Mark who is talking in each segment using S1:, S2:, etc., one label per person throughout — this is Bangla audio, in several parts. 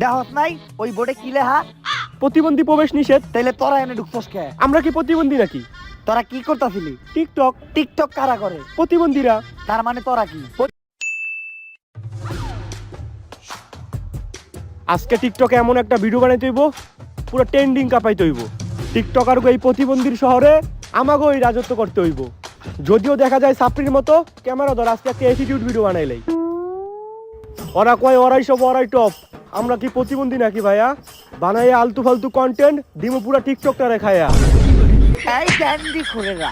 S1: দেহস নাই ওই বোর্ডে কি লেখা?
S2: প্রতিবন্ধী প্রবেশ নিষেধ।
S1: তাইলে তোরা এনে ঢুকছস কে?
S2: আমরা কি প্রতিবন্ধী নাকি?
S1: তোরা কি করতাছিলি?
S2: টিকটক।
S1: টিকটক কারা করে?
S2: প্রতিবন্ধীরা।
S1: তার মানে তোরা কি?
S2: আজকে টিকটকে এমন একটা ভিডিও বানাইতে হইব পুরো ট্রেন্ডিং কাঁপাইতে হইব। টিকটকার এই প্রতিবন্ধীর শহরে আমাগো এই রাজত্ব করতে হইব। যদিও দেখা যায় সাপ্রির মতো ক্যামেরা ধর আজকে একটা অ্যাটিটিউড ভিডিও বানাইলাই। ওরা কয় ওরাই সব ওরাই টপ। আমরা কি প্রতিবন্ধী নাকি ভাইয়া? বানাইয়া আলতু ফালতু কন্টেন্ট দিমু পুরা টিকটকটারে খায়া।
S1: এই ক্যান্ডি খুরেরা,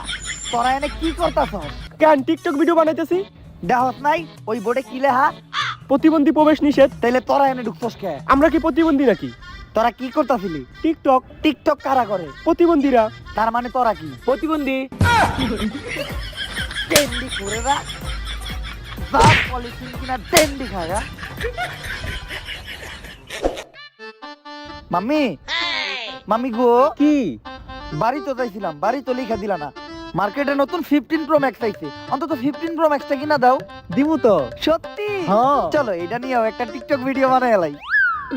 S1: তোরা এনে কি করতাছস?
S2: কেন টিকটক ভিডিও বানাইতেছি?
S1: দেহস নাই ওই বোর্ডে কি লেখা?
S2: প্রতিবন্ধী প্রবেশ নিষেধ।
S1: তাইলে তোরা এনে ঢুকছস কে?
S2: আমরা কি প্রতিবন্ধী নাকি?
S1: তোরা কি করতাছিলি?
S2: টিকটক।
S1: টিকটক কারা করে?
S2: প্রতিবন্ধীরা।
S1: তার মানে তোরা কি?
S2: প্রতিবন্ধী।
S1: ক্যান্ডি খুরেরা, বাপ পলিথিন কিনা ক্যান্ডি খায়া। মাম্মি, মাম্মি গো,
S2: কি
S1: বাড়ি তো যাইছিলাম, বাড়ি তো লিখা দিলা না। মার্কেটে নতুন 15 প্রো ম্যাক্স আইছে, অন্তত 15 প্রো ম্যাক্সটা কিনা দাও।
S2: দিমু তো।
S1: সত্যি?
S2: হ্যাঁ।
S1: চলো এটা নিয়েও একটা টিকটক ভিডিও বানাই এলাই।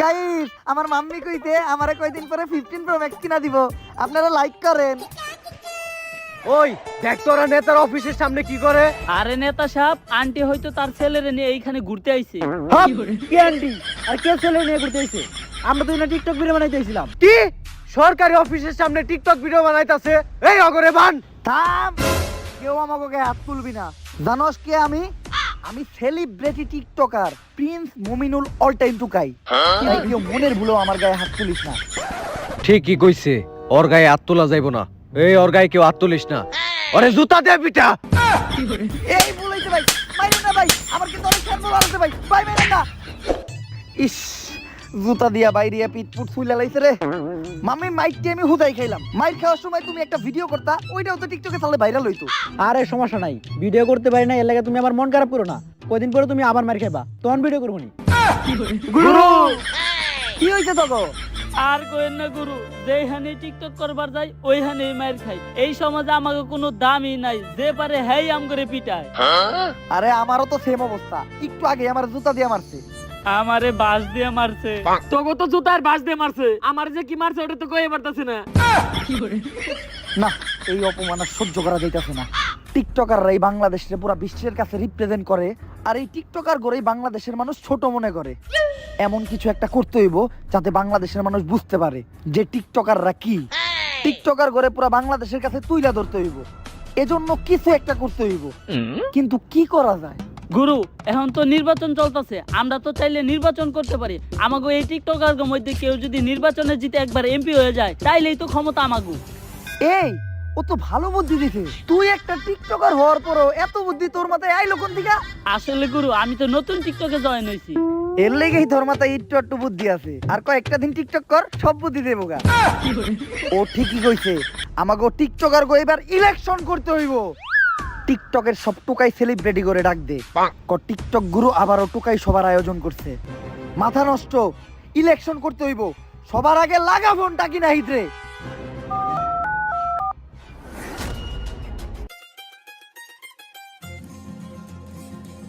S1: গাইস, আমার মাম্মি কইতে আমারে কয়দিন পরে 15 প্রো ম্যাক্স কিনা দিব, আপনারা লাইক করেন।
S2: ওই দেখ তোরা নেতার অফিসের সামনে কি করে?
S3: আরে নেতা সাহেব, আন্টি হয়তো তার ছেলেরে নিয়ে এইখানে ঘুরতে আইছে।
S1: কি আন্টি আর কে ছেলে নিয়ে ঘুরতে আইছে? আমরা তো না টিকটক ভিডিও বানাইতেছিলাম।
S2: কি সরকারি অফিসের সামনে টিকটক ভিডিও বানাইতাছে? এই অগরে বান।
S1: থাম, কেউ আমাকে গায়ে হাত তুলবি না। জানোস কে আমি? আমি celebrity TikToker Prince Mominul all time Tukai. তাই কেউ মনের ভুলেও আমার গায়ে হাত তুলিস না।
S4: ঠিকই কইছে, ওর গায়ে হাত তোলা যাইব না। এই ওর গায়ে কেউ হাত তুলিস না, ওরে জুতা দে পিটা।
S1: এই বলেছে ভাই, মাইরেন না ভাই, আমার কিন্তু অনেক শান্ত লাগছে ভাই, ভাই মাইরেন না। ইস, জুতা দিয়া বাইরিয়া পিটপুট ফুইলা লাইছে রে। মামি মাইকটি আমি হুদাই খাইলাম। মাইর খাওয়ার সময় তুমি একটা ভিডিও করতা, ওইটাও তো টিকটকে চালে ভাইরাল হইতো।
S5: আরে সমস্যা নাই, ভিডিও করতে পারি না এর লাগে তুমি আমার মন খারাপ করো না। কয়দিন পরে তুমি আবার মার খাইবা, তখন ভিডিও করবো নি।
S1: গুরু কি হইছে তোকে?
S3: আর কইেন না গুরু, যেইখানে টিকটক করবার যাই ওইখানে মাইর খাই। এই সমাজে আমাকে কোনো দামই নাই, যে পারে হেই আম করে পিটায়।
S1: আরে আমারও তো সেম অবস্থা, একটু আগে আমার জুতা দিয়ে মারছে।
S3: আমারে বাস দিয়ে মারছে।
S2: তোকে তো জুতার বাস দিয়ে মারছে, আমার যে কি মারছে ওটা তো কইতে পারতাছি না।
S1: না, এই অপমান আর সহ্য করা যাইতাছে না। টিকটকাররা এই বাংলাদেশে পুরো বিশ্বের কাছে রিপ্রেজেন্ট করে, আর এই টিকটকার গড়েই বাংলাদেশের মানুষ ছোট মনে করে। এমন কিছু একটা করতে হইব যাতে বাংলাদেশের মানুষ বুঝতে পারে যে টিকটকাররা কি। টিকটকার গড়ে পুরো বাংলাদেশের কাছে তুইলা ধরতে হইব, এজন্য কিছু একটা করতে হইব। কিন্তু কি করা যায়?
S3: গুরু, এখন তো নির্বাচন চলতেছে, আমরা তো চাইলে নির্বাচন করতে পারি। আমাগো এই টিকটকার মধ্যে কেউ যদি নির্বাচনে জিতে একবার এমপি হয়ে যায়, তাইলেই তো ক্ষমতা আমাগো।
S1: এই, ও তো ভালো বুদ্ধি দিছে। তুই একটা টিকটকার হওয়ার পরও এত বুদ্ধি তোর মাথায় আইলো কোন দিকে?
S3: আসলে গুরু, আমি তো নতুন টিকটকে জয়েন হইছি।
S1: এর লেগেই তোর মাথায় একটু একটু বুদ্ধি আছে। আর কয়েকটা দিন টিকটক কর, সব বুদ্ধি দেবো গা। ও ঠিকই কইছে, আমাকে টিকটকার গো এবার ইলেকশন করতে হইব। টিকটকের সব টুকাই সেলিব্রিটি করে ডাক দে। টিকটক গুরু আবারও টুকাই সবার আয়োজন করছে। মাথা নষ্ট, ইলেকশন করতে হইব। সবার আগে লাগা ফোনটা কিনা হিতরে।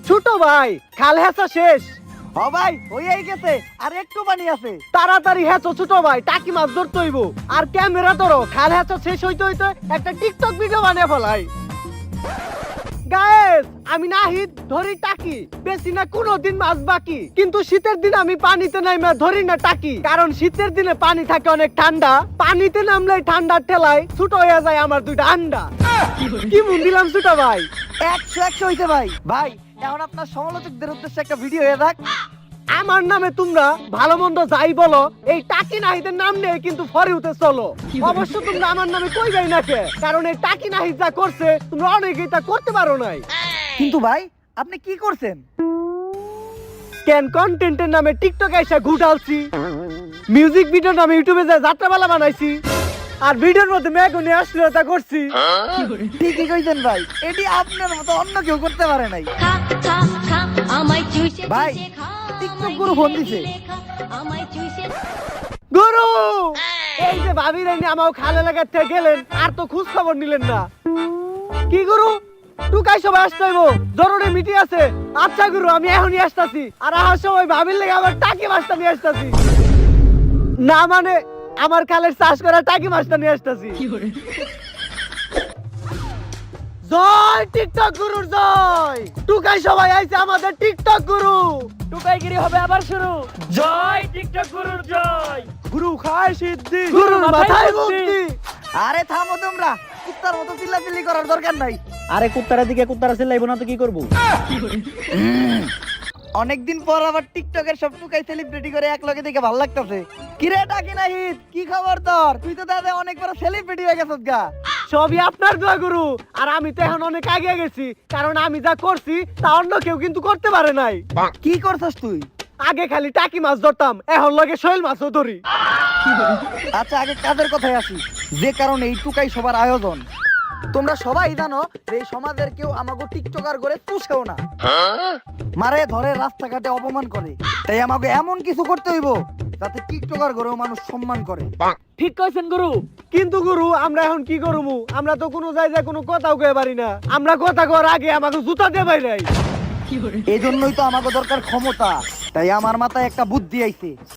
S2: ছোট ভাই, খাল হেঁচা শেষ।
S1: হ ভাই, হইয়াই গেছে, আর একটু পানি আছে।
S2: তাড়াতাড়ি হেঁচো ছোট ভাই, টাকি মাছ ধরতে হইব। আর ক্যামেরা ধরো, খাল হেঁচা শেষ হইতে হইতে একটা টিকটক ভিডিও বানিয়ে ফেলাই। গায়েস, আমি নাহিদ ধরি টাকি, বেশি না কোনোদিন মাছ বাকি। কিন্তু শীতের দিন আমি পানিতে নাইমা ধরি না টাকি, কারণ শীতের দিনে পানি থাকে অনেক ঠান্ডা। পানিতে নামলে ঠান্ডার ঠেলায় ছোট হয়ে যায় আমার দুইটা আন্ডা। কি মন দিলাম ছোট ভাই?
S1: 100 হইতে ভাই। ভাই, এখন আপনার সমালোচকদের উদ্দেশ্যে একটা ভিডিও হয়ে থাক।
S2: আমার নামে তোমরা ভালো মন্দ যাই বলো, এই টাকি নাহিদের নাম নিয়ে কিন্তু ফরে উঠে চলো। অবশ্য তোমরা আমার নামে কইবাই না কে, কারণ এই টাকি নাহিদ যা করছে তোমরা অনেকেই তা করতে পারো নাই।
S1: কিন্তু ভাই, আপনি কি করছেন?
S2: কেন কন্টেন্টের নামে টিকটক এসে ঘুটালছি, মিউজিক ভিডিওর নামে ইউটিউবে যা যাত্রাপালা বানাইছি, আর ভিডিওর মধ্যে মেঘনে অশ্লীলতা করছি।
S1: ঠিকই কইছেন ভাই, এটি আপনার মতো অন্য কেউ করতে পারে নাই। ভাই, টিকটক গুরু ফোন দিছে।
S2: গুরু, এই যে ভাবি রানি আমাও খালে লাগাতে গেলেন, আর তো খোঁজ খবর নিলেন না। কি গুরু, টুকাই সবাই আসতে হইব, জরুরি মিটিং আছে। আচ্ছা গুরু, আমি এখনই আসতাছি। আর আসার সময় ভাবির লেগে আমার টাকি মাছটা নিয়ে আসতাছি। না মানে আমার কালের চাষ করা টাকি মাছটা নিয়ে আসতাছি। জয় টিকটক গুরুর জয়। টুকাই সবাই আইছে আমাদের টিকটক গুরু।
S3: টুকাইগিরি হবে আবার শুরু। জয় টিকটক গুরুর জয়।
S2: গুরু খায় সিদ্ধি, গুরুর মাথায় বুদ্ধি।
S1: আরে থামো তোমরা, কুত্তার মতো চিল্লাচিল্লি করার দরকার নাই।
S5: আরে কুত্তারা দিকে কুত্তারা চিল্লাইবো না তো কি করবো?
S1: অনেকদিন পর আবার টিকটকের সব টুকাই সেলিব্রিটি করে এক লগে দেখে ভালো লাগতেছে। কিরে টাকি নাহিদ, কি খবর তোর? তুই তো দাদা অনেক বড় সেলিব্রিটি হয়ে গেছিস গা।
S2: সবই আপনার দোয়া গুরু। আর আমি তো এখন অনেক আগে গেছি, কারণ আমি যা করছি তা অন্য কেউ কিন্তু করতে পারে নাই।
S1: কি করছস তুই?
S2: আগে খালি টাকি মাছ ধরতাম, এখন লগে শৈল মাছও ধরি।
S1: আচ্ছা আগে কাজের কথায় আসি, যে কারণে এই টুকাই সবার আয়োজন। তোমরা সবাই জানো যে এই সমাজের কেউ আমাকে টিকটকার করে পুষেও না, মারে ধরে রাস্তাঘাটে অপমান করে। তাই আমাকে এমন কিছু করতে হইব যাতে টিকটকার করেও মানুষ সম্মান করে।
S3: ঠিক কইছেন গুরু।
S2: কিন্তু গুরু, আমরা এখন কি করবো? আমরা তো কোনো জায়গায় কোনো কথাও কয়ে পারি না। আমরা কথা কর আগে আমাকে জুতা দিয়ে বাইরাই।
S1: এই জন্যই তো আমাকে দরকার ক্ষমতা। তাই আমার মাথায় একটা বুদ্ধি আইছে।